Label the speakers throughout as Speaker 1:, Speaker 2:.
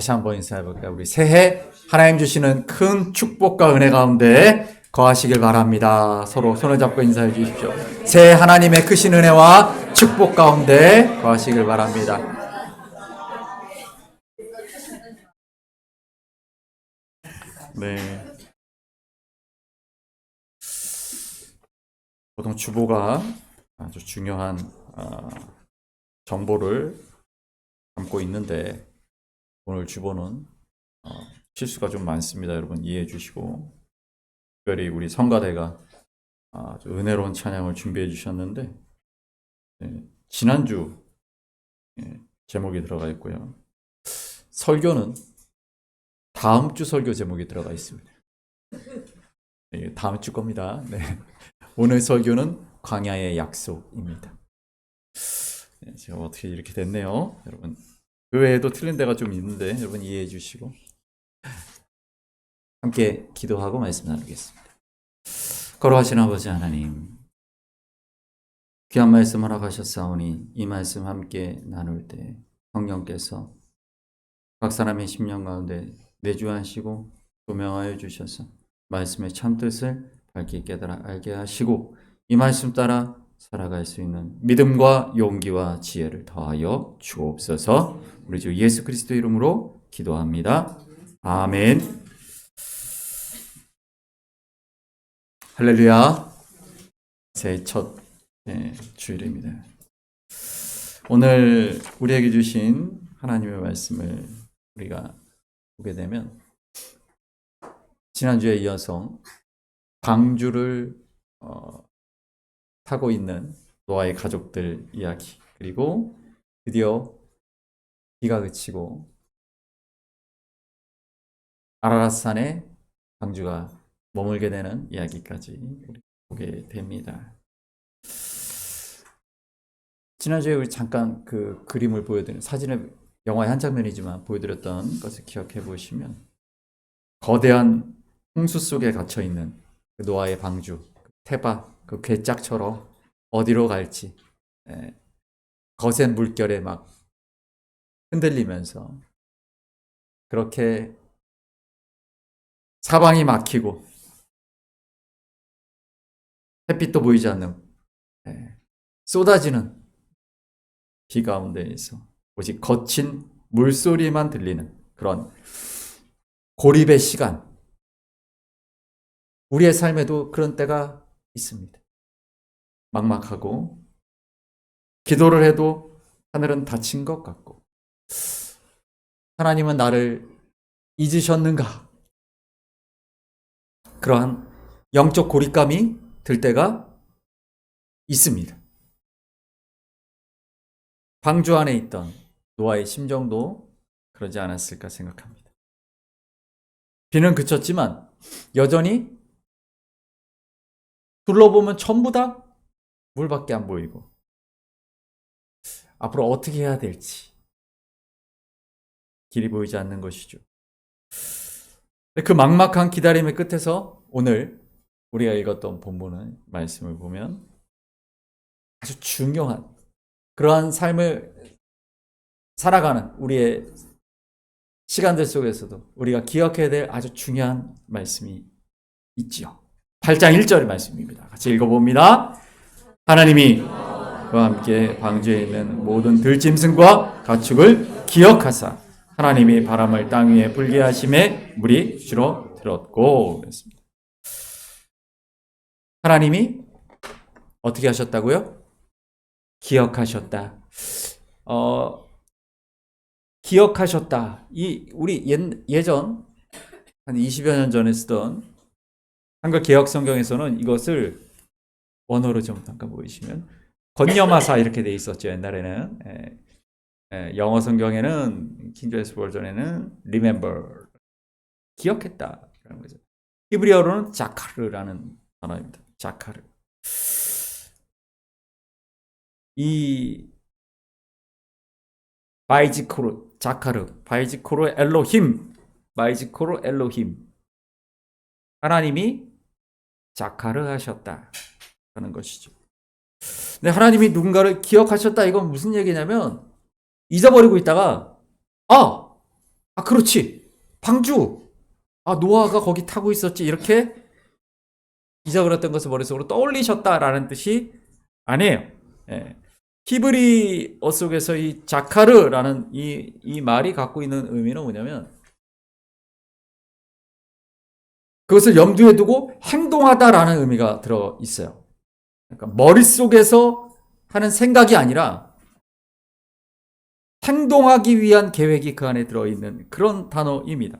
Speaker 1: 다시 한번 인사해볼까요? 우리 새해 하나님 주시는 큰 축복과 은혜 가운데 거하시길 바랍니다. 서로 손을 잡고 인사해 주십시오. 새해 하나님의 크신 은혜와 축복 가운데 거하시길 바랍니다. 네. 보통 주보가 아주 중요한 정보를 담고 있는데 오늘 주보는 실수가 좀 많습니다. 여러분 이해해 주시고, 특별히 우리 성가대가 아주 은혜로운 찬양을 준비해 주셨는데 지난주 제목이 들어가 있고요. 설교는 다음 주 설교 제목이 들어가 있습니다. 다음 주 겁니다. 네. 오늘 설교는 광야의 약속입니다. 제가 어떻게 이렇게 됐네요. 여러분 그 외에도 틀린 데가 좀 있는데 여러분 이해해 주시고 함께 기도하고 말씀 나누겠습니다. 걸어가신 아버지 하나님, 귀한 말씀 허락하셨사오니 이 말씀 함께 나눌 때 성령께서 각 사람의 심령 가운데 내주하시고 조명하여 주셔서 말씀의 참뜻을 밝게 깨달아 알게 하시고 이 말씀 따라 살아갈 수 있는 믿음과 용기와 지혜를 더하여 주옵소서. 우리 주 예수 그리스도 이름으로 기도합니다. 아멘. 할렐루야. 새해 첫 주일입니다. 오늘 우리에게 주신 하나님의 말씀을 우리가 보게 되면 지난주에 이어서 방주를 타고 있는 노아의 가족들 이야기, 그리고 드디어 비가 그치고 아라랏산에 방주가 머물게 되는 이야기까지 우리 보게 됩니다. 지난주에 우리 잠깐 그 그림을 보여드린 사진을 영화의 한 장면이지만 보여드렸던 것을 기억해 보시면 거대한 홍수 속에 갇혀 있는 그 노아의 방주, 테바, 그 괴짝처럼 어디로 갈지 거센 물결에 막 흔들리면서 그렇게 사방이 막히고 햇빛도 보이지 않는 쏟아지는 비 가운데에서 오직 거친 물소리만 들리는 그런 고립의 시간. 우리의 삶에도 그런 때가 있습니다. 막막하고 기도를 해도 하늘은 닫힌 것 같고 하나님은 나를 잊으셨는가? 그러한 영적 고립감이 들 때가 있습니다. 방주 안에 있던 노아의 심정도 그러지 않았을까 생각합니다. 비는 그쳤지만 여전히 둘러보면 전부 다 물밖에 안 보이고 앞으로 어떻게 해야 될지 길이 보이지 않는 것이죠. 그 막막한 기다림의 끝에서 오늘 우리가 읽었던 본문의 말씀을 보면 아주 중요한 그러한 삶을 살아가는 우리의 시간들 속에서도 우리가 기억해야 될 아주 중요한 말씀이 있지요. 8장 1절의 말씀입니다. 같이 읽어봅니다. 하나님이 그와 함께 방주에 있는 모든 들짐승과 가축을 기억하사 하나님이 바람을 땅 위에 불게 하심에 물이 주로 들었고 그랬습니다. 하나님이 어떻게 하셨다고요? 기억하셨다. 기억하셨다. 우리 예전 한 20여 년 전에 쓰던 한글 개역 성경에서는 이것을 원어로 좀 잠깐 보이시면 건념하사 이렇게 돼 있었죠. 옛날에는 영어 성경에는 킹 제임스 버전에는 remember 기억했다라는 거죠. 히브리어로는 자카르라는 단어입니다. 자카르. 이 바이지코로 자카르, 바이지코로 엘로힘, 바이지코로 엘로힘. 하나님이 자카르 하셨다 하는 것이죠. 근데 하나님이 누군가를 기억하셨다 이건 무슨 얘기냐면 잊어버리고 있다가 아, 그렇지. 방주. 아, 노아가 거기 타고 있었지. 이렇게 잊어버렸던 것을 머릿속으로 떠올리셨다라는 뜻이 아니에요. 예. 히브리어 속에서 이 자카르라는 이 말이 갖고 있는 의미는 뭐냐면 그것을 염두에 두고 행동하다라는 의미가 들어 있어요. 그러니까 머릿속에서 하는 생각이 아니라 행동하기 위한 계획이 그 안에 들어있는 그런 단어입니다.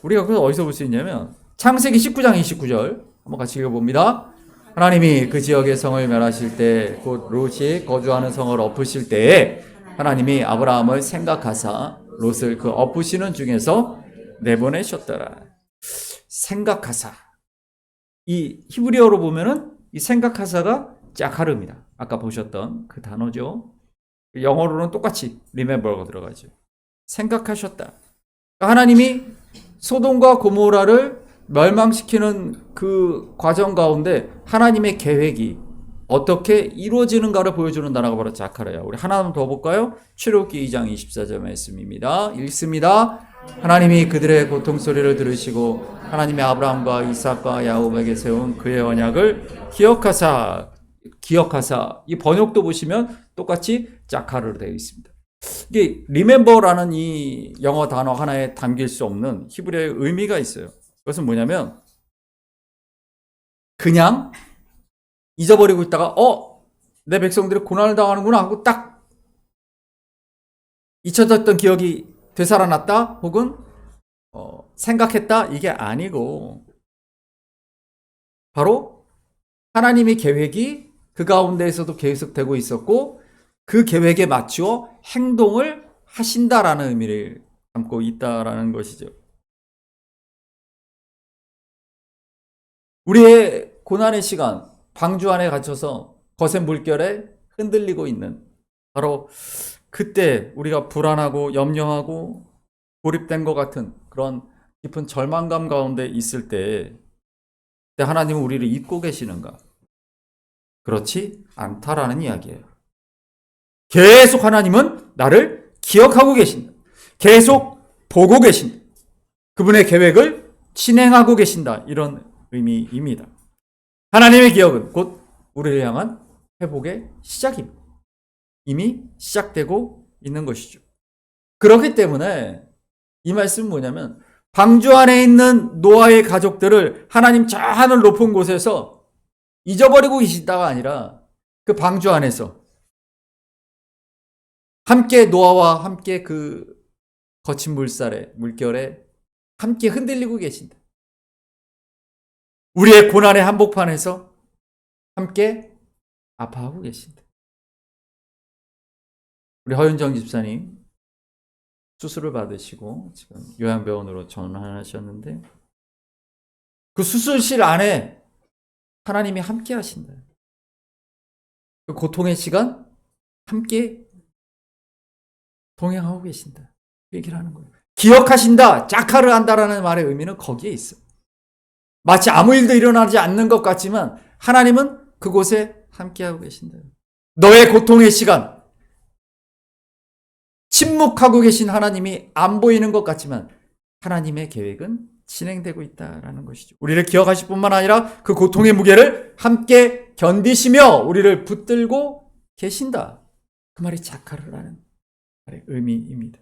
Speaker 1: 우리가 그래서 어디서 볼 수 있냐면 창세기 19장 29절 한번 같이 읽어봅니다. 하나님이 그 지역의 성을 멸하실 때 곧 롯이 거주하는 성을 엎으실 때에 하나님이 아브라함을 생각하사 롯을 그 엎으시는 중에서 내보내셨더라. 생각하사. 이 히브리어로 보면은 이 생각하사가 자카르입니다. 아까 보셨던 그 단어죠. 영어로는 똑같이 remember가 들어가죠. 생각하셨다. 하나님이 소돔과 고모라를 멸망시키는 그 과정 가운데 하나님의 계획이 어떻게 이루어지는가를 보여주는 단어가 바로 자카르야. 우리 하나 더 볼까요? 출애굽기 2장 24절 말씀입니다. 읽습니다. 하나님이 그들의 고통 소리를 들으시고 하나님의 아브라함과 이삭과 야곱에게 세운 그의 언약을 기억하사 이 번역도 보시면 똑같이 자카르로 되어 있습니다. 이게 remember라는 이 영어 단어 하나에 담길 수 없는 히브리어의 의미가 있어요. 그것은 뭐냐면 그냥 잊어버리고 있다가 내 백성들이 고난을 당하는구나 하고 딱 잊혀졌던 기억이 되살아났다 혹은 생각했다 이게 아니고 바로 하나님의 계획이 그 가운데에서도 계속되고 있었고 그 계획에 맞추어 행동을 하신다라는 의미를 담고 있다라는 것이죠. 우리의 고난의 시간, 방주 안에 갇혀서 거센 물결에 흔들리고 있는 바로 그때 우리가 불안하고 염려하고 고립된 것 같은 그런 깊은 절망감 가운데 있을 때 하나님은 우리를 잊고 계시는가? 그렇지 않다라는 이야기예요. 계속 하나님은 나를 기억하고 계신다. 계속 보고 계신다. 그분의 계획을 진행하고 계신다. 이런 의미입니다. 하나님의 기억은 곧 우리를 향한 회복의 시작입니다. 이미 시작되고 있는 것이죠. 그렇기 때문에 이 말씀은 뭐냐면 방주 안에 있는 노아의 가족들을 하나님 저 하늘 높은 곳에서 잊어버리고 계시다가 아니라 그 방주 안에서 함께 노아와 함께 그 거친 물결에 함께 흔들리고 계신다. 우리의 고난의 한복판에서 함께 아파하고 계신다. 우리 허윤정 집사님 수술을 받으시고 지금 요양병원으로 전환하셨는데 그 수술실 안에 하나님이 함께 하신다. 그 고통의 시간 함께 동행하고 계신다. 얘기를 하는 거예요. 기억하신다, 자카르 한다라는 말의 의미는 거기에 있어. 마치 아무 일도 일어나지 않는 것 같지만 하나님은 그곳에 함께하고 계신다. 너의 고통의 시간, 침묵하고 계신 하나님이 안 보이는 것 같지만 하나님의 계획은 진행되고 있다라는 것이죠. 우리를 기억하실 뿐만 아니라 그 고통의 무게를 함께 견디시며 우리를 붙들고 계신다. 그 말이 자카르라는 말의 의미입니다.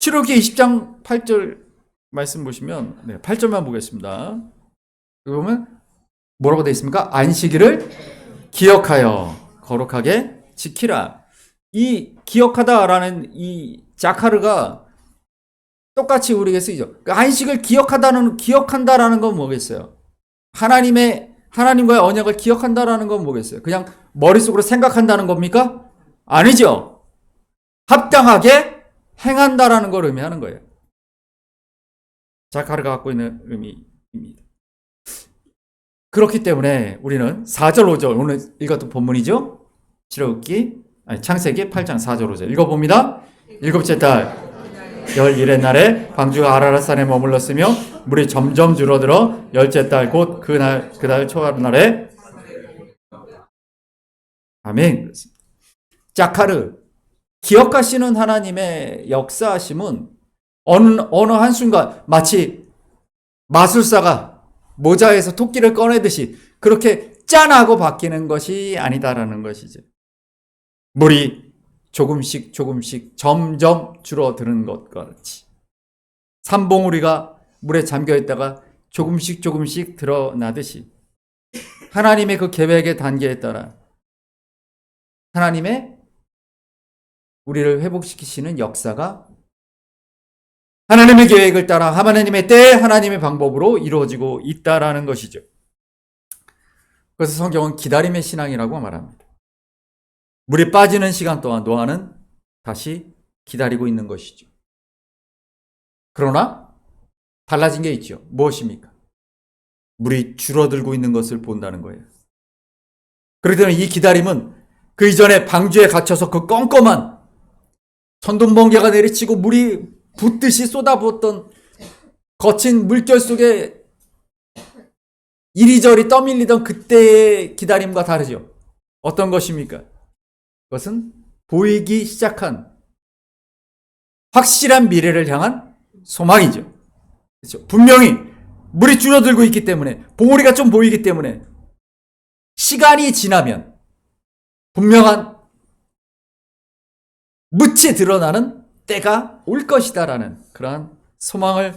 Speaker 1: 출애굽기 20장 8절 말씀 보시면 8절만 보겠습니다. 여기 보면 뭐라고 되어 있습니까? 안식일을 기억하여 거룩하게 지키라. 이 기억하다라는 이 자카르가 똑같이 우리에게 쓰이죠. 안식을 기억한다라는 건 뭐겠어요? 하나님과의 언약을 기억한다라는 건 뭐겠어요? 그냥 머릿속으로 생각한다는 겁니까? 아니죠. 합당하게 행한다라는 걸 의미하는 거예요. 자카르가 갖고 있는 의미입니다. 그렇기 때문에 우리는 4절 5절 오늘 읽었던 본문이죠. 창세기 8장 4절 5절 읽어봅니다. 일곱째 달 11의 날에 방주가 아라랏산에 머물렀으며 물이 점점 줄어들어 열째 달 곧 그달 초하루날에 아멘. 자카르 기억하시는 하나님의 역사하심은 어느 한순간 마치 마술사가 모자에서 토끼를 꺼내듯이 그렇게 짠하고 바뀌는 것이 아니다라는 것이죠. 물이 조금씩 점점 줄어드는 것과 같이 산봉우리가 물에 잠겨 있다가 조금씩 드러나듯이 하나님의 그 계획의 단계에 따라 하나님의 우리를 회복시키시는 역사가 하나님의 계획을 따라 하나님의 때 하나님의 방법으로 이루어지고 있다라는 것이죠. 그래서 성경은 기다림의 신앙이라고 말합니다. 물이 빠지는 시간 동안 노아는 다시 기다리고 있는 것이죠. 그러나 달라진 게 있죠. 무엇입니까? 물이 줄어들고 있는 것을 본다는 거예요. 그렇기 때문에 이 기다림은 그 이전에 방주에 갇혀서 그 껌껌한 천둥번개가 내리치고 물이 붓듯이 쏟아부었던 거친 물결 속에 이리저리 떠밀리던 그때의 기다림과 다르죠. 어떤 것입니까? 그것은 보이기 시작한 확실한 미래를 향한 소망이죠. 그렇죠? 분명히 물이 줄어들고 있기 때문에 봉우리가 좀 보이기 때문에 시간이 지나면 분명한 묻히 드러나는 때가 올 것이다라는 그러한 소망을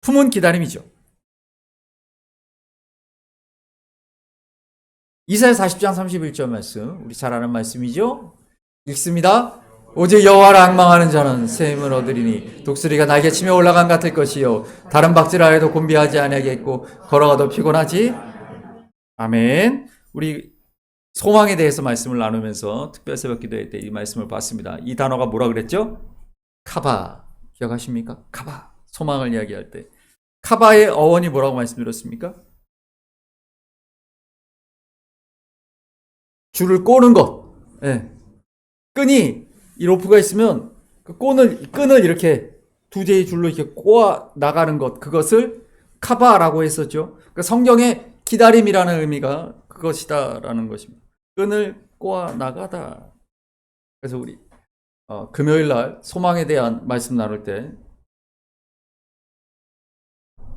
Speaker 1: 품은 기다림이죠. 이사야 40장 31절 말씀, 우리 잘 아는 말씀이죠. 읽습니다. 오직 여호와를 앙망하는 자는 새 힘을 얻으리니 독수리가 날개 치며 올라간 같을 것이요 다른 박질하여도 곤비하지 아니하겠고 걸어가도 피곤하지. 아멘. 우리 소망에 대해서 말씀을 나누면서 특별 새벽 기도회 때 이 말씀을 봤습니다. 이 단어가 뭐라 그랬죠? 카바. 기억하십니까? 카바. 소망을 이야기할 때 카바의 어원이 뭐라고 말씀드렸습니까? 줄을 꼬는 것. 네. 끈이 이 로프가 있으면 그 끈을 이렇게 두 개의 줄로 이렇게 꼬아 나가는 것, 그것을 카바라고 했었죠. 그러니까 성경의 기다림이라는 의미가 그것이다라는 것입니다. 끈을 꼬아 나가다. 그래서 우리 금요일 날 소망에 대한 말씀 나눌 때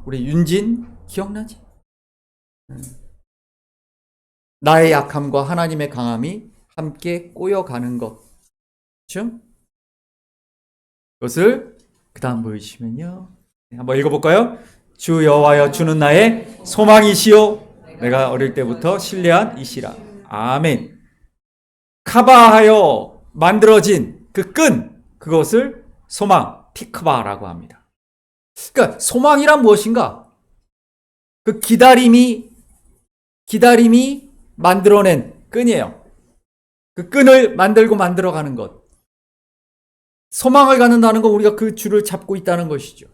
Speaker 1: 우리 윤진 기억나지? 나의 약함과 하나님의 강함이 함께 꼬여가는 것. 그렇죠? 그것을 그 다음 보여주시면요. 한번 읽어볼까요? 주 여호와여 주는 나의 소망이시요 내가 어릴 때부터 신뢰한 이시라. 아멘. 카바하여 만들어진 그 끈, 그것을 소망, 티크바라고 합니다. 그러니까 소망이란 무엇인가? 그 기다림이 만들어낸 끈이에요. 그 끈을 만들어가는 것. 소망을 갖는다는 건 우리가 그 줄을 잡고 있다는 것이죠.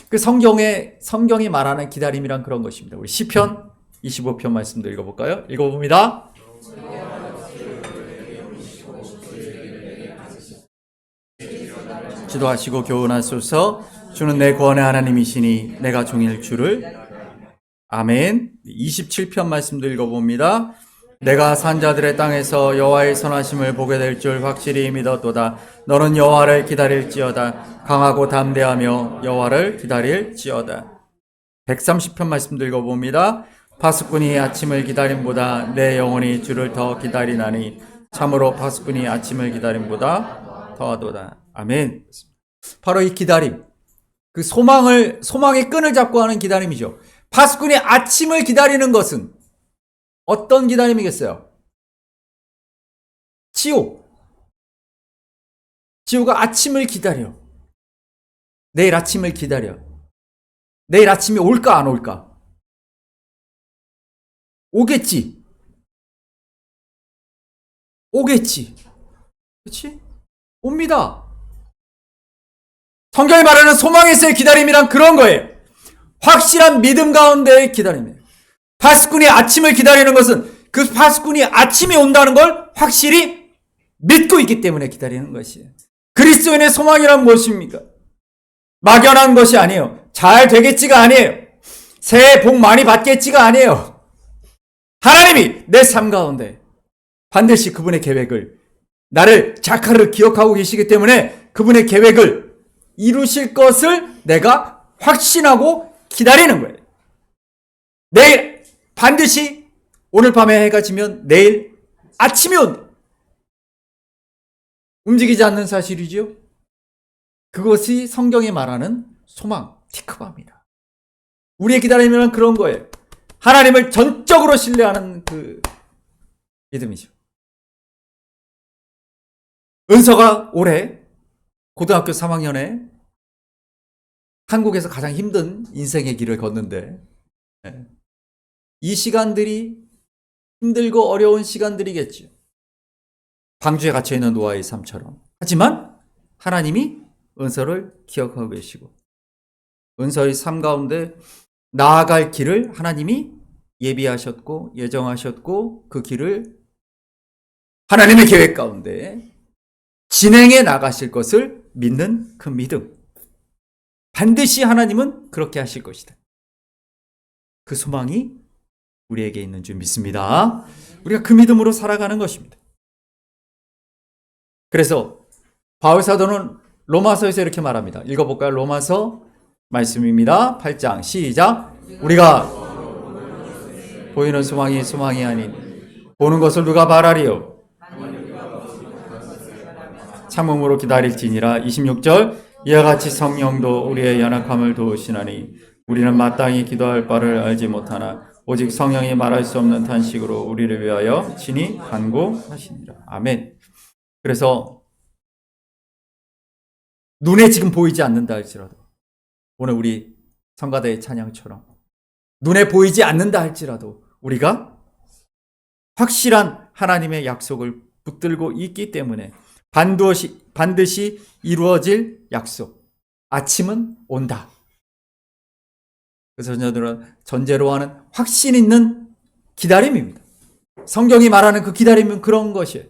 Speaker 1: 그 성경이 말하는 기다림이란 그런 것입니다. 우리 시편 25편 말씀도 읽어볼까요? 읽어봅니다. 기도하시고 교훈하소서. 주는 내 구원의 하나님이시니 내가 종일 주를. 아멘. 27편 말씀도 읽어봅니다. 내가 산자들의 땅에서 여호와의 선하심을 보게 될 줄 확실히 믿었도다. 너는 여호와를 기다릴지어다. 강하고 담대하며 여호와를 기다릴지어다. 130편 말씀도 읽어봅니다. 파수꾼이 아침을 기다림보다 내 영혼이 주를 더 기다리나니 참으로 파수꾼이 아침을 기다림보다 더하도다. 아멘. 바로 이 기다림, 그 소망의 끈을 잡고 하는 기다림이죠. 파수꾼이 아침을 기다리는 것은 어떤 기다림이겠어요? 지호가 아침을 기다려. 내일 아침을 기다려. 내일 아침이 올까 안 올까? 오겠지. 그렇지? 옵니다. 성경이 말하는 소망에서의 기다림이란 그런 거예요. 확실한 믿음 가운데의 기다림이에요. 파수꾼이 아침을 기다리는 것은 그 파수꾼이 아침이 온다는 걸 확실히 믿고 있기 때문에 기다리는 것이에요. 그리스도인의 소망이란 무엇입니까? 막연한 것이 아니에요. 잘 되겠지가 아니에요. 새해 복 많이 받겠지가 아니에요. 하나님이 내 삶 가운데 반드시 그분의 계획을, 나를 자카를 기억하고 계시기 때문에 그분의 계획을 이루실 것을 내가 확신하고 기다리는 거예요. 내일 반드시, 오늘 밤에 해가 지면 내일 아침이 온다. 움직이지 않는 사실이죠. 그것이 성경이 말하는 소망, 티크바입니다. 우리의 기다림은 그런 거예요. 하나님을 전적으로 신뢰하는 그 믿음이죠. 은서가 올해 고등학교 3학년에 한국에서 가장 힘든 인생의 길을 걷는데, 이 시간들이 힘들고 어려운 시간들이겠죠. 방주에 갇혀있는 노아의 삶처럼. 하지만 하나님이 은서를 기억하고 계시고, 은서의 삶 가운데 나아갈 길을 하나님이 예비하셨고 예정하셨고, 그 길을 하나님의 계획 가운데 진행해 나가실 것을 믿는 그 믿음. 반드시 하나님은 그렇게 하실 것이다. 그 소망이 우리에게 있는 줄 믿습니다. 우리가 그 믿음으로 살아가는 것입니다. 그래서 바울 사도는 로마서에서 이렇게 말합니다. 읽어볼까요? 로마서 말씀입니다. 8장 시작. 우리가 보이는 소망이 아닌 보는 것을 누가 말하리요? 참음으로 기다릴지니라. 26절. 이와 같이 성령도 우리의 연약함을 도우시나니 우리는 마땅히 기도할 바를 알지 못하나 오직 성령이 말할 수 없는 탄식으로 우리를 위하여 친히 간구하시니라. 아멘. 그래서 눈에 지금 보이지 않는다 할지라도, 오늘 우리 성가대의 찬양처럼 눈에 보이지 않는다 할지라도 우리가 확실한 하나님의 약속을 붙들고 있기 때문에 반드시 이루어질 약속. 아침은 온다. 그래서 저들은 전제로 하는 확신 있는 기다림입니다. 성경이 말하는 그 기다림은 그런 것이에요.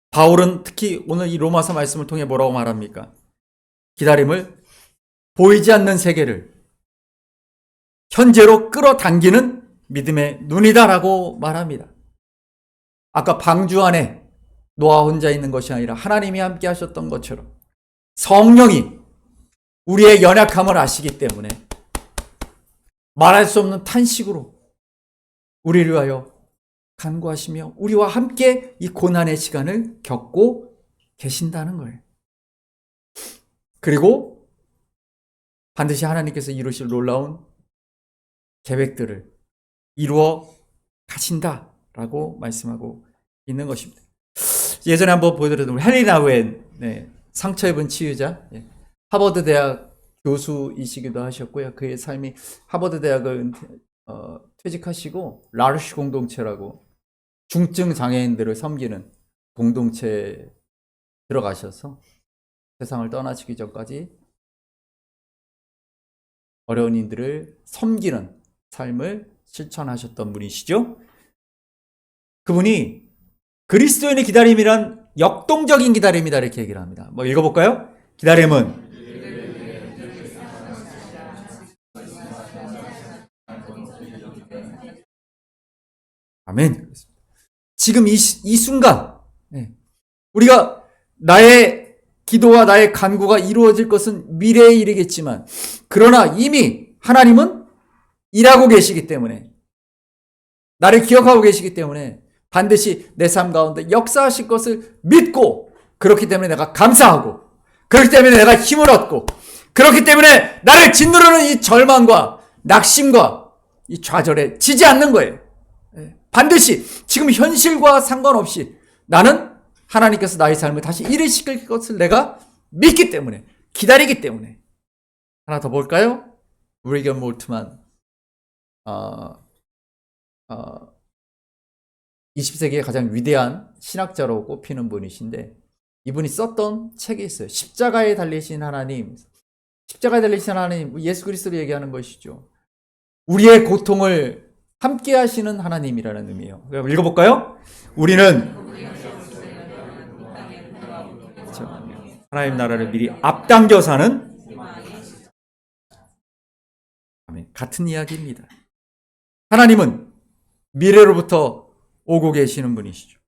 Speaker 1: 바울은 특히 오늘 이 로마서 말씀을 통해 뭐라고 말합니까? 기다림을 보이지 않는 세계를 현재로 끌어당기는 믿음의 눈이다라고 말합니다. 아까 방주 안에 노아 혼자 있는 것이 아니라 하나님이 함께 하셨던 것처럼 성령이 우리의 연약함을 아시기 때문에 말할 수 없는 탄식으로 우리를 위하여 간구하시며 우리와 함께 이 고난의 시간을 겪고 계신다는 거예요. 그리고 반드시 하나님께서 이루실 놀라운 계획들을 이루어 가신다라고 말씀하고 있는 것입니다. 예전에 한번 보여드렸던 헨리 나우엔, 상처 입은 치유자, 하버드 대학 교수이시기도 하셨고요. 그의 삶이 하버드 대학을 퇴직하시고 라르쉬 공동체라고 중증 장애인들을 섬기는 공동체에 들어가셔서 세상을 떠나시기 전까지 어려운이들을 섬기는 삶을 실천하셨던 분이시죠. 그분이 그리스도인의 기다림이란 역동적인 기다림이다 이렇게 얘기를 합니다. 뭐 읽어볼까요? 기다림은 아멘. 지금 이 순간 우리가 나의 기도와 나의 간구가 이루어질 것은 미래의 일이겠지만, 그러나 이미 하나님은 일하고 계시기 때문에, 나를 기억하고 계시기 때문에 반드시 내 삶 가운데 역사하실 것을 믿고, 그렇기 때문에 내가 감사하고, 그렇기 때문에 내가 힘을 얻고, 그렇기 때문에 나를 짓누르는 이 절망과 낙심과 이 좌절에 지지 않는 거예요. 반드시 지금 현실과 상관없이 나는 하나님께서 나의 삶을 다시 일으키실 것을 내가 믿기 때문에, 기다리기 때문에. 하나 더 볼까요? 위리건 몰트만, 20세기의 가장 위대한 신학자로 꼽히는 분이신데, 이분이 썼던 책이 있어요. 십자가에 달리신 하나님. 십자가에 달리신 하나님, 예수 그리스도를 얘기하는 것이죠. 우리의 고통을 함께 하시는 하나님이라는 의미예요. 읽어볼까요? 우리는 하나님 나라를 미리 앞당겨 사는 같은 이야기입니다. 하나님은 미래로부터 오고 계시는 분이시죠.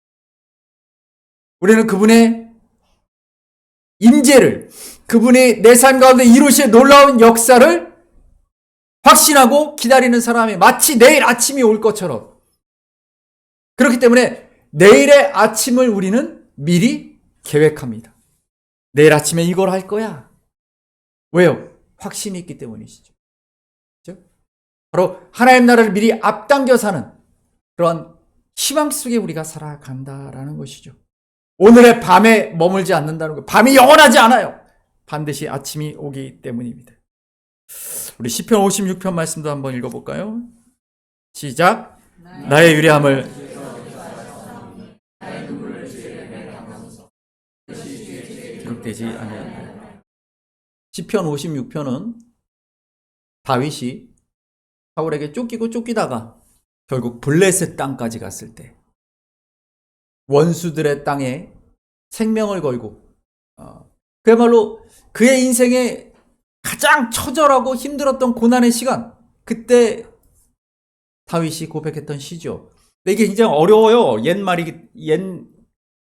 Speaker 1: 우리는 그분의 임재를, 그분의 내 삶 가운데 이루실 놀라운 역사를 확신하고 기다리는 사람이 마치 내일 아침이 올 것처럼, 그렇기 때문에 내일의 아침을 우리는 미리 계획합니다. 내일 아침에 이걸 할 거야. 왜요? 확신이 있기 때문이시죠. 그렇죠? 바로 하나님 나라를 미리 앞당겨 사는 그런 희망 속에 우리가 살아간다라는 것이죠. 오늘의 밤에 머물지 않는다는 것. 밤이 영원하지 않아요. 반드시 아침이 오기 때문입니다. 우리 시편 56편 말씀도 한번 읽어볼까요? 시작. 나의 유리함을 기록되지 않아요. 시편 56편은 다윗이 사울에게 쫓기고 쫓기다가 결국 블레셋 땅까지 갔을 때 원수들의 땅에 생명을 걸고 그야말로 그의 인생에 가장 처절하고 힘들었던 고난의 시간, 그때 다윗이 고백했던 시죠. 근데 이게 굉장히 어려워요. 옛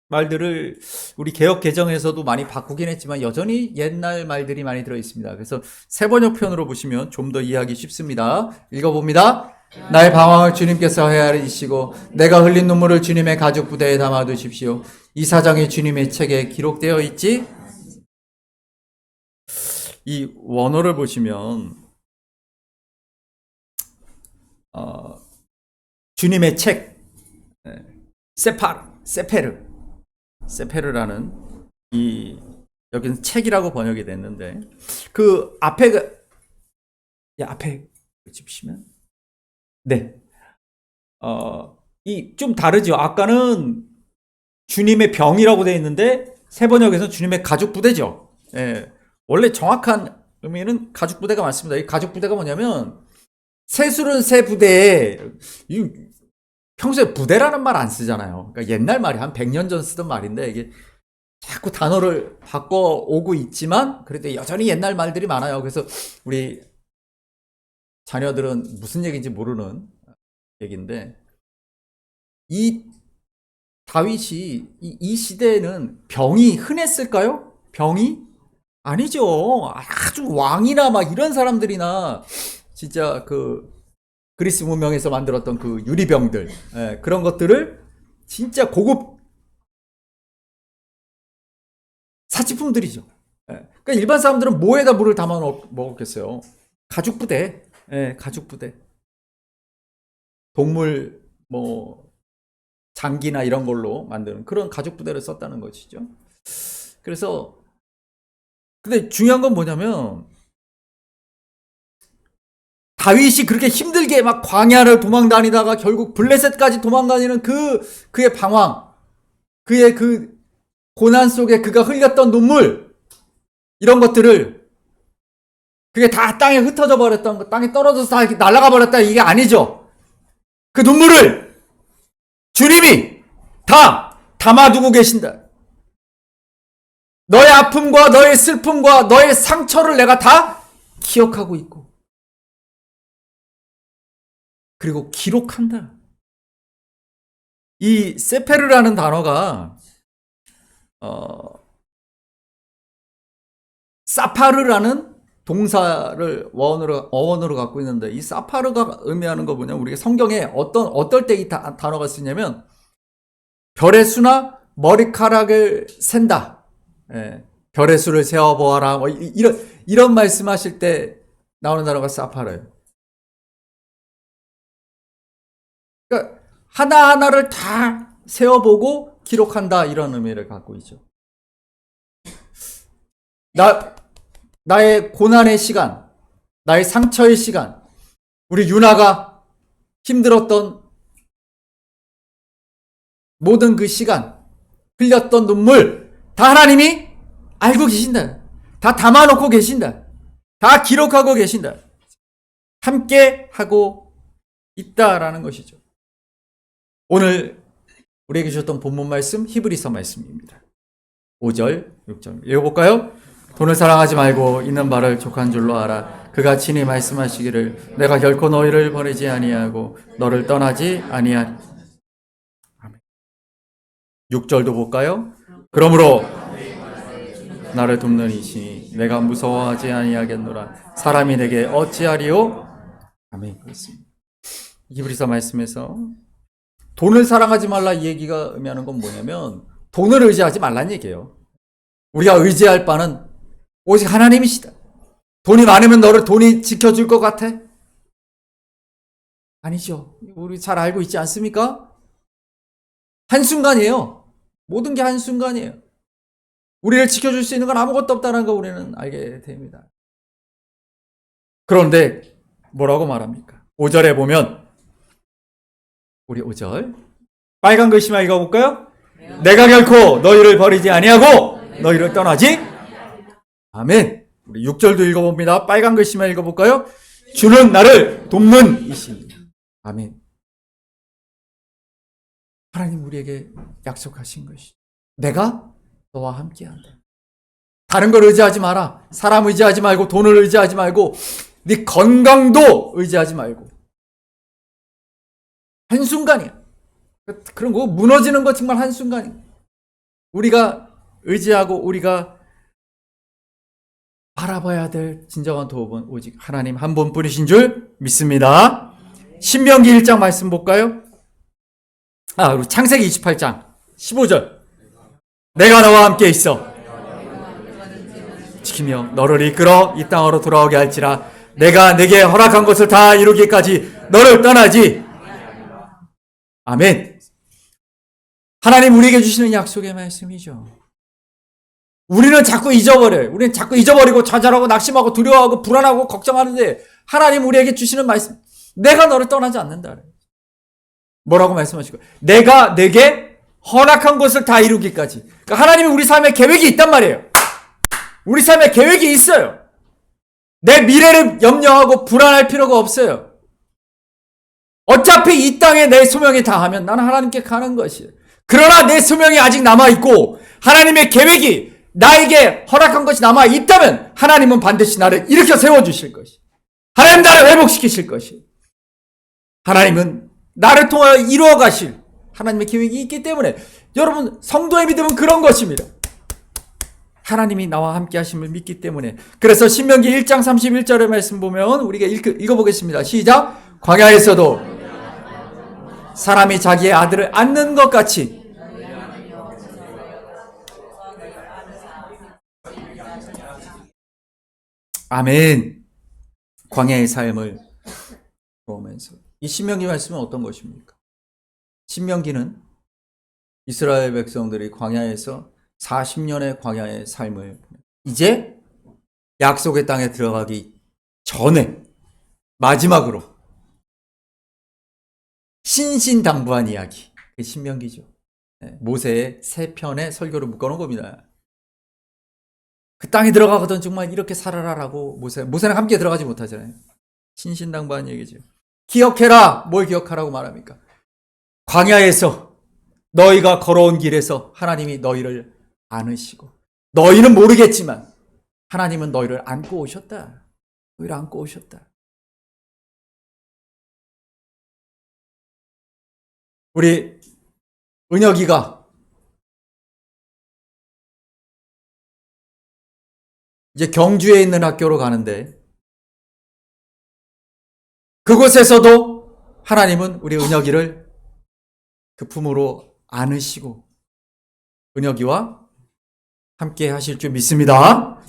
Speaker 1: 말들을 우리 개역 개정에서도 많이 바꾸긴 했지만 여전히 옛날 말들이 많이 들어있습니다. 그래서 세번역편으로 보시면 좀 더 이해하기 쉽습니다. 읽어봅니다. 나의 방황을 주님께서 헤아리시고 내가 흘린 눈물을 주님의 가죽 부대에 담아두십시오. 이 사정이 주님의 책에 기록되어 있지. 이 원어를 보시면 주님의 책, 세페르라는 이 여기는 책이라고 번역이 됐는데 그 앞에 보시면 이 좀 다르죠. 아까는 주님의 병이라고 되어 있는데 세 번역에서는 주님의 가죽 부대죠. 예. 원래 정확한 의미는 가죽 부대가 맞습니다. 이 가죽 부대가 뭐냐면 세술은 세 부대에 평소에 부대라는 말 안 쓰잖아요. 그러니까 옛날 말이 한 100년 전 쓰던 말인데 이게 자꾸 단어를 바꿔오고 있지만 그래도 여전히 옛날 말들이 많아요. 그래서 우리 자녀들은 무슨 얘기인지 모르는 얘기인데 이 다윗이 이 시대에는 병이 흔했을까요? 병이? 아니죠. 아주 왕이나 막 이런 사람들이나 진짜 그 그리스 문명에서 만들었던 그 유리병들, 그런 것들을 진짜 고급 사치품들이죠. 그러니까 일반 사람들은 뭐에다 물을 담아 먹었겠어요? 가죽 부대, 가죽 부대. 동물 뭐 장기나 이런 걸로 만드는 그런 가죽 부대를 썼다는 것이죠. 그래서 근데 중요한 건 뭐냐면 다윗이 그렇게 힘들게 막 광야를 도망 다니다가 결국 블레셋까지 도망다니는 그의 방황, 그의 그 고난 속에 그가 흘렸던 눈물, 이런 것들을 그게 다 땅에 흩어져 버렸던 거, 땅에 떨어져서 다 이렇게 날아가 버렸다, 이게 아니죠. 그 눈물을 주님이 다 담아두고 계신다. 너의 아픔과 너의 슬픔과 너의 상처를 내가 다 기억하고 있고 그리고 기록한다. 이 세페르라는 단어가 사파르라는 동사를 어원으로 갖고 있는데 이 사파르가 의미하는 거 뭐냐면 우리가 성경에 어떨 때 이 단어가 쓰냐면 별의 수나 머리카락을 센다. 별의 수를 세어보아라. 뭐 이런 말씀하실 때 나오는 단어가 사파르예요. 그러니까 하나하나를 다 세어보고 기록한다, 이런 의미를 갖고 있죠. 나의 고난의 시간, 나의 상처의 시간, 우리 유나가 힘들었던 모든 그 시간, 흘렸던 눈물, 다 하나님이 알고 계신다. 다 담아놓고 계신다. 다 기록하고 계신다. 함께 하고 있다라는 것이죠. 오늘 우리에게 주셨던 본문 말씀 히브리서 말씀입니다. 5절, 6절 읽어볼까요? 돈을 사랑하지 말고 있는 바를 족한 줄로 알아. 그가 친히 말씀하시기를 내가 결코 너희를 버리지 아니하고 너를 떠나지 아니하리. 6절도 볼까요? 그러므로 나를 돕는 이시니 내가 무서워하지 아니하겠노라. 사람이 내게 어찌하리요? 아멘. 그렇습니다. 히브리서 말씀에서 돈을 사랑하지 말라 이 얘기가 의미하는 건 뭐냐면 돈을 의지하지 말란 얘기예요. 우리가 의지할 바는 오직 하나님이시다. 돈이 많으면 너를 돈이 지켜줄 것 같아? 아니죠. 우리 잘 알고 있지 않습니까? 한순간이에요. 모든 게 한순간이에요. 우리를 지켜줄 수 있는 건 아무것도 없다는 거 우리는 알게 됩니다. 그런데 뭐라고 말합니까? 5절에 보면 우리 5절 빨간 글씨만 읽어볼까요? 내가 결코 너희를 버리지 아니하고 너희를 떠나지 아멘. 우리 6절도 읽어봅니다. 빨간 글씨만 읽어볼까요? 주는 나를 돕는 이신 아멘. 하나님 우리에게 약속하신 것이 내가 너와 함께한다. 다른 걸 의지하지 마라. 사람 의지하지 말고 돈을 의지하지 말고 네 건강도 의지하지 말고 한순간이야. 그런 거 무너지는 거 정말 한순간이야. 우리가 의지하고 우리가 바라봐야 될 진정한 도움은 오직 하나님 한 분뿐이신 줄 믿습니다. 신명기 1장 말씀 볼까요? 우리 창세기 28장 15절 내가 너와 함께 있어 지키며 너를 이끌어 이 땅으로 돌아오게 할지라 내가 내게 허락한 것을 다 이루기까지 너를 떠나지 아멘. 하나님 우리에게 주시는 약속의 말씀이죠. 우리는 자꾸 잊어버려요. 우리는 자꾸 잊어버리고 좌절하고 낙심하고 두려워하고 불안하고 걱정하는데 하나님 우리에게 주시는 말씀 내가 너를 떠나지 않는다. 뭐라고 말씀하시고 내가 내게 허락한 것을 다 이루기까지. 그러니까 하나님이 우리 삶에 계획이 있단 말이에요. 우리 삶에 계획이 있어요. 내 미래를 염려하고 불안할 필요가 없어요. 어차피 이 땅에 내 소명이 다하면 나는 하나님께 가는 것이에요. 그러나 내 소명이 아직 남아있고 하나님의 계획이 나에게 허락한 것이 남아있다면 하나님은 반드시 나를 일으켜 세워주실 것이에요. 하나님 나를 회복시키실 것이에요. 하나님은 나를 통하여 이루어 가실 하나님의 계획이 있기 때문에 여러분 성도의 믿음은 그런 것입니다. 하나님이 나와 함께 하심을 믿기 때문에. 그래서 신명기 1장 31절의 말씀 보면 우리가 읽어보겠습니다. 시작. 광야에서도 사람이 자기의 아들을 안는 것 같이 아멘. 광야의 삶을 보면서 이 신명기 말씀은 어떤 것입니까? 신명기는 이스라엘 백성들이 광야에서 40년의 광야의 삶을 이제 약속의 땅에 들어가기 전에 마지막으로 신신당부한 이야기, 그 신명기죠. 모세의 3편의 설교를 묶어놓은 겁니다. 그 땅에 들어가거든 정말 이렇게 살아라라고 모세는 함께 들어가지 못하잖아요. 신신당부한 얘기죠. 기억해라. 뭘 기억하라고 말합니까? 광야에서 너희가 걸어온 길에서 하나님이 너희를 안으시고 너희는 모르겠지만 하나님은 너희를 안고 오셨다. 너희를 안고 오셨다. 우리 은혁이가 이제 경주에 있는 학교로 가는데 그곳에서도 하나님은 우리 은혁이를 그 품으로 안으시고 은혁이와 함께 하실 줄 믿습니다.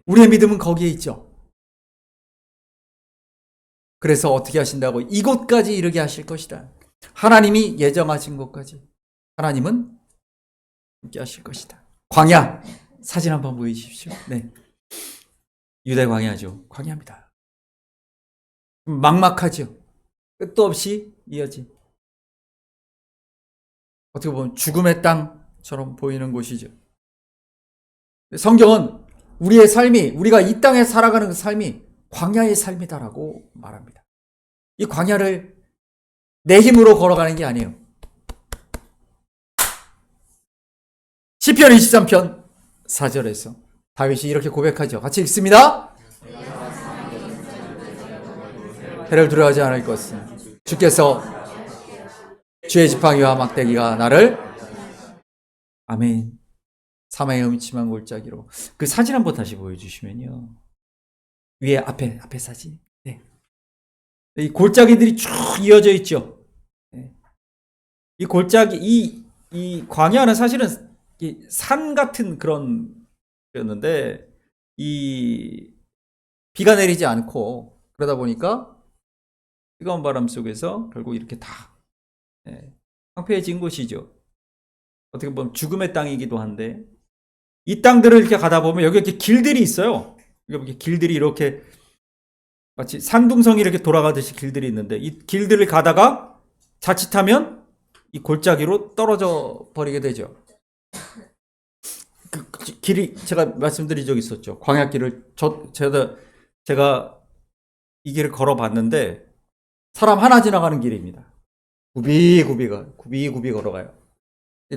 Speaker 1: 우리의 믿음은 거기에 있죠. 그래서 어떻게 하신다고? 이곳까지 이르게 하실 것이다. 하나님이 예정하신 곳까지 하나님은 함께 하실 것이다. 광야 사진 한번 보여주십시오. 네, 유대 광야죠. 광야입니다. 막막하죠. 끝도 없이 이어진 어떻게 보면 죽음의 땅처럼 보이는 곳이죠. 성경은 우리의 삶이 우리가 이 땅에 살아가는 삶이 광야의 삶이다라고 말합니다. 이 광야를 내 힘으로 걸어가는 게 아니에요. 시편 23편 4절에서 다윗이 이렇게 고백하죠. 같이 읽습니다. 해를 두려워하지 않을 것은 주께서 주의 지팡이와 막대기가 나를 아멘. 사망의 음침한 골짜기로. 그 사진 한번 다시 보여주시면요. 위에 앞에 사진. 네. 이 골짜기들이 쭉 이어져 있죠. 네. 이 골짜기, 이 광야는 사실은 산 같은 그런 였는데, 이 비가 내리지 않고 그러다 보니까 뜨거운 바람 속에서 결국 이렇게 다 황폐해진 곳이죠. 어떻게 보면 죽음의 땅이기도 한데, 이 땅들을 이렇게 가다 보면 여기 이렇게 길들이 있어요. 이렇게 길들이 이렇게 마치 산둥성이 이렇게 돌아가듯이 길들이 있는데, 이 길들을 가다가 자칫하면 이 골짜기로 떨어져 버리게 되죠. 그 길이 제가 말씀드린 적이 있었죠. 광야길을 제가 이 길을 걸어봤는데 사람 하나 지나가는 길입니다. 굽이 걸어가요.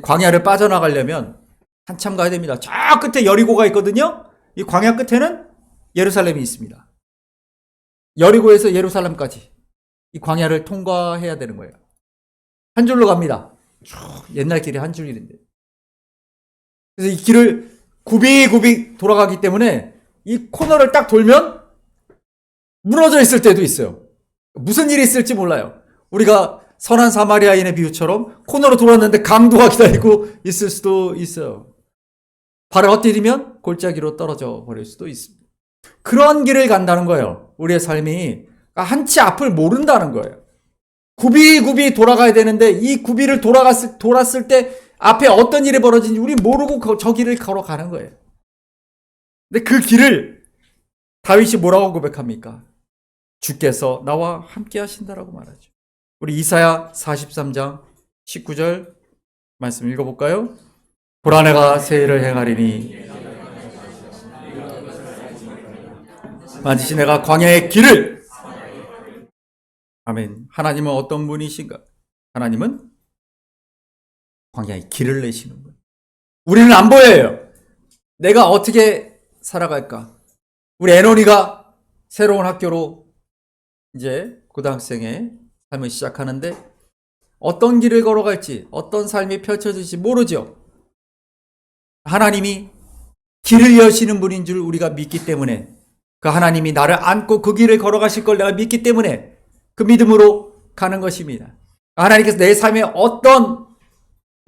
Speaker 1: 광야를 빠져나가려면 한참 가야 됩니다. 저 끝에 여리고가 있거든요. 이 광야 끝에는 예루살렘이 있습니다. 여리고에서 예루살렘까지 이 광야를 통과해야 되는 거예요. 한 줄로 갑니다. 옛날 길이 한 줄인데. 그래서 이 길을 굽이 돌아가기 때문에 이 코너를 딱 돌면 무너져 있을 때도 있어요. 무슨 일이 있을지 몰라요. 우리가 선한 사마리아인의 비유처럼 코너로 돌았는데 강도가 기다리고 있을 수도 있어요. 발을 헛디디면 골짜기로 떨어져 버릴 수도 있습니다. 그런 길을 간다는 거예요. 우리의 삶이 한치 앞을 모른다는 거예요. 굽이 돌아가야 되는데 이 굽이를 돌았을 때 앞에 어떤 일이 벌어진지 우리 모르고 저 길을 걸어가는 거예요. 근데 그 길을 다윗이 뭐라고 고백합니까? 주께서 나와 함께 하신다라고 말하죠. 우리 이사야 43장 19절 말씀 읽어볼까요? 보라 내가 새 일을 행하리니 만지시 내가 광야의 길을 아멘. 하나님은 어떤 분이신가? 하나님은 광야의 길을 내시는 분. 우리는 안 보여요. 내가 어떻게 살아갈까? 우리 애논이가 새로운 학교로 이제 고등학생의 삶을 시작하는데 어떤 길을 걸어갈지, 어떤 삶이 펼쳐질지 모르죠. 하나님이 길을 여시는 분인 줄 우리가 믿기 때문에, 그 하나님이 나를 안고 그 길을 걸어가실 걸 내가 믿기 때문에 그 믿음으로 가는 것입니다. 하나님께서 내 삶에 어떤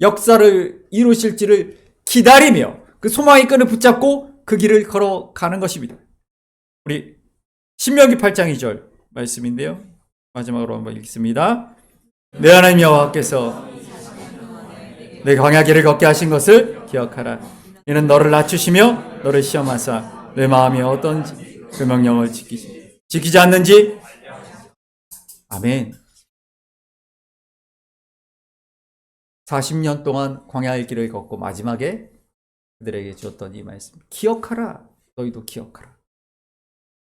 Speaker 1: 역사를 이루실지를 기다리며 그 소망의 끈을 붙잡고 그 길을 걸어가는 것입니다. 우리 신명기 8장 2절 말씀인데요. 마지막으로 한번 읽습니다. 내 하나님 여호와께서 내 광야 길을 걷게 하신 것을 기억하라. 이는 너를 낮추시며 너를 시험하사 내 마음이 어떤지 그 명령을 지키지 않는지. 아멘. 40년 동안 광야의 길을 걷고 마지막에 그들에게 주었던 이 말씀. 기억하라. 너희도 기억하라.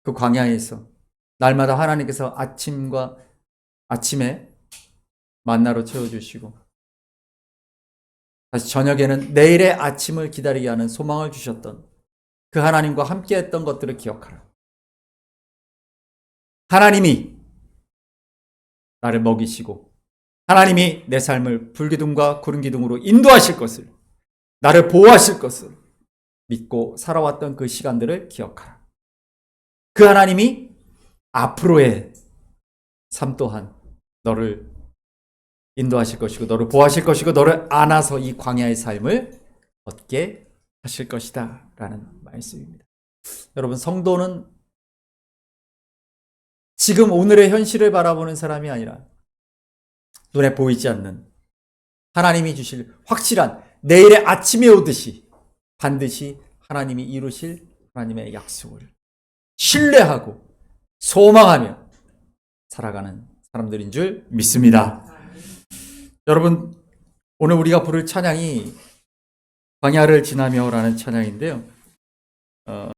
Speaker 1: 그 광야에서 날마다 하나님께서 아침에 만나로 채워주시고 다시 저녁에는 내일의 아침을 기다리게 하는 소망을 주셨던 그 하나님과 함께 했던 것들을 기억하라. 하나님이 나를 먹이시고 하나님이 내 삶을 불기둥과 구름기둥으로 인도하실 것을, 나를 보호하실 것을 믿고 살아왔던 그 시간들을 기억하라. 그 하나님이 앞으로의 삶 또한 너를 인도하실 것이고 너를 보호하실 것이고 너를 안아서 이 광야의 삶을 얻게 하실 것이다 라는 말씀입니다. 여러분, 성도는 지금 오늘의 현실을 바라보는 사람이 아니라 눈에 보이지 않는 하나님이 주실 확실한 내일의 아침에 오듯이 반드시 하나님이 이루실 하나님의 약속을 신뢰하고 소망하며 살아가는 사람들인 줄 믿습니다. 여러분, 오늘 우리가 부를 찬양이 광야를 지나며라는 찬양인데요.